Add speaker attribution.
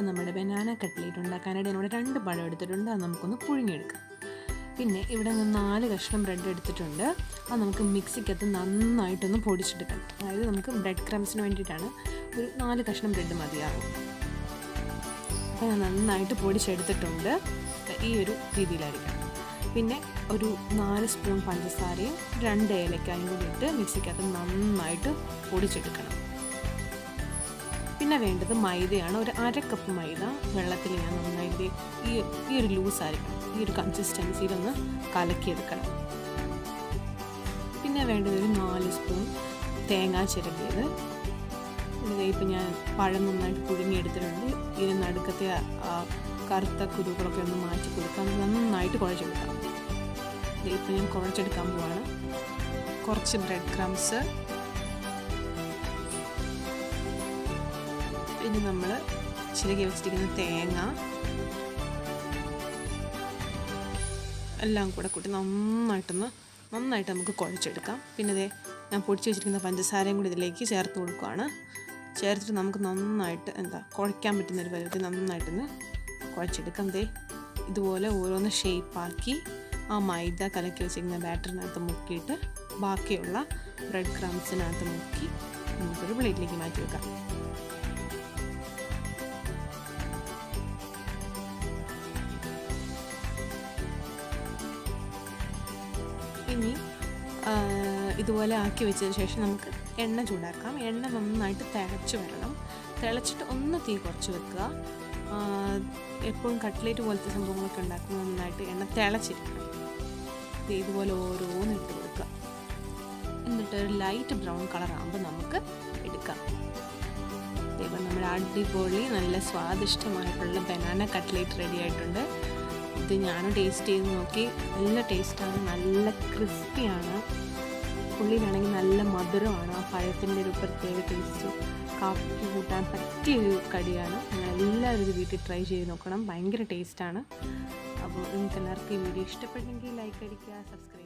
Speaker 1: നമ്മുടെ banana cutlet ഉണ്ടാക്കാനായിട്ട് ഞാനിവിടെ 2 പഴം എടുത്തിട്ടുണ്ട്. അത് നമുക്കൊന്ന് പുഴുങ്ങിയെടുക്കാം. പിന്നെ ഇവിടെ ഞാൻ 4 കഷ്ണം ബ്രെഡ് എടുത്തിട്ടുണ്ട്. അത് നമുക്ക് മിക്സിക്കകത്ത് നന്നായിട്ടൊന്ന് പൊടിച്ചെടുക്കണം. അതായത് നമുക്ക് ബ്രെഡ് ക്രംസിന് വേണ്ടിയിട്ടാണ്. ഒരു 4 കഷ്ണം ബ്രെഡ് മതിയാകും. അപ്പോൾ ഞാൻ നന്നായിട്ട് പൊടിച്ചെടുത്തിട്ടുണ്ട്. ഈ ഒരു രീതിയിലായിരിക്കണം. പിന്നെ ഒരു 4 സ്പൂൺ പഞ്ചസാരയും 2 ഏലക്കായും കൂടി ഇട്ട് മിക്സിക്കകത്ത് നന്നായിട്ട് പൊടിച്ചെടുക്കണം. പിന്നെ വേണ്ടത് മൈദയാണ്. ഒരു 1/2 കപ്പ് മൈദ വെള്ളത്തിൽ ഞാൻ നന്നായിട്ട് ഈ ഒരു ലൂസായിരിക്കണം. ഈ ഒരു കൺസിസ്റ്റൻസിയിലൊന്ന് കലക്കിയെടുക്കണം. പിന്നെ വേണ്ടത് ഒരു 4 സ്പൂൺ തേങ്ങ ചിരകിയത്. ഇപ്പം ഞാൻ പഴം നന്നായിട്ട് പുഴുങ്ങിയെടുത്തിട്ടുണ്ട്. ഇതിന് നടുക്കത്തെ കറുത്ത കുരുക്കളൊക്കെ ഒന്ന് മാറ്റി കൊടുക്കാം. നന്നായിട്ട് കുഴച്ചെടുക്കാം. ഇപ്പം ഞാൻ കുഴച്ചെടുക്കാൻ പോവാണ്. കുറച്ച് ബ്രെഡ് ക്രംസ്, പിന്നെ നമ്മൾ ചിരകി വെച്ചിരിക്കുന്ന തേങ്ങ എല്ലാം കൂടെ കൂട്ടി നന്നായിട്ട് നമുക്ക് കുഴച്ചെടുക്കാം. പിന്നെ ഇതേ ഞാൻ പൊടിച്ച് വെച്ചിരിക്കുന്ന പഞ്ചസാരയും കൂടി ഇതിലേക്ക് ചേർത്ത് കൊടുക്കുകയാണ്. ചേർത്തിട്ട് നമുക്ക് നന്നായിട്ട് കുഴയ്ക്കാൻ പറ്റുന്നൊരു പരുവത്തിൽ നന്നായിട്ടൊന്ന് കുഴച്ചെടുക്കാം. ഇതുപോലെ ഓരോന്ന് ഷേപ്പാക്കി ആ മൈദ കലക്കി വെച്ചിരിക്കുന്ന ബാറ്ററിനകത്ത് മുക്കിയിട്ട് ബാക്കിയുള്ള ബ്രെഡ് ക്രംസിനകത്ത് മുക്കി നമുക്കൊരു പ്ലേറ്റിലേക്ക് മാറ്റി വെക്കാം. ഇനി ഇതുപോലെ ആക്കി വെച്ചതിന് ശേഷം നമുക്ക് എണ്ണ ചൂടാക്കാം. എണ്ണ നന്നായിട്ട് തിളച്ച് വരണം. തിളച്ചിട്ട് ഒന്ന് തീ കുറച്ച് വെക്കുക. എപ്പോഴും കട്ട്ലേറ്റ് പോലത്തെ സംഭവങ്ങളൊക്കെ ഉണ്ടാക്കുമ്പോൾ നന്നായിട്ട് എണ്ണ തിളച്ചിരിക്കണം. ഇതുപോലെ ഓരോന്ന് ഇട്ട് കൊടുക്കുക. എന്നിട്ട് ഒരു ലൈറ്റ് ബ്രൗൺ കളറാകുമ്പോൾ നമുക്ക് എടുക്കാം. ഇപ്പം നമ്മുടെ അടിപൊളി നല്ല സ്വാദിഷ്ടമായിട്ടുള്ള ബനാന കട്ട്ലേറ്റ് റെഡി ആയിട്ടുണ്ട്. ഇത് ഞാനും ടേസ്റ്റ് ചെയ്ത് നോക്കി. നല്ല ടേസ്റ്റാണ്, നല്ല ക്രിസ്പിയാണ്. ഉള്ളിലാണെങ്കിൽ നല്ല മധുരമാണ്. ആ പഴത്തിൻ്റെ ഒരു പ്രത്യേക ടേസ്റ്റ്. കാപ്പിക്ക് കൂട്ടാൻ പറ്റിയൊരു കടിയാണ്. എല്ലാവരും ഇത് വീട്ടിൽ ട്രൈ ചെയ്ത് നോക്കണം. ഭയങ്കര ടേസ്റ്റാണ്. അപ്പോൾ നിങ്ങൾക്ക് എല്ലാവർക്കും ഈ വീഡിയോ ഇഷ്ടപ്പെട്ടെങ്കിൽ ലൈക്ക് അടിക്കുക, സബ്സ്ക്രൈബ്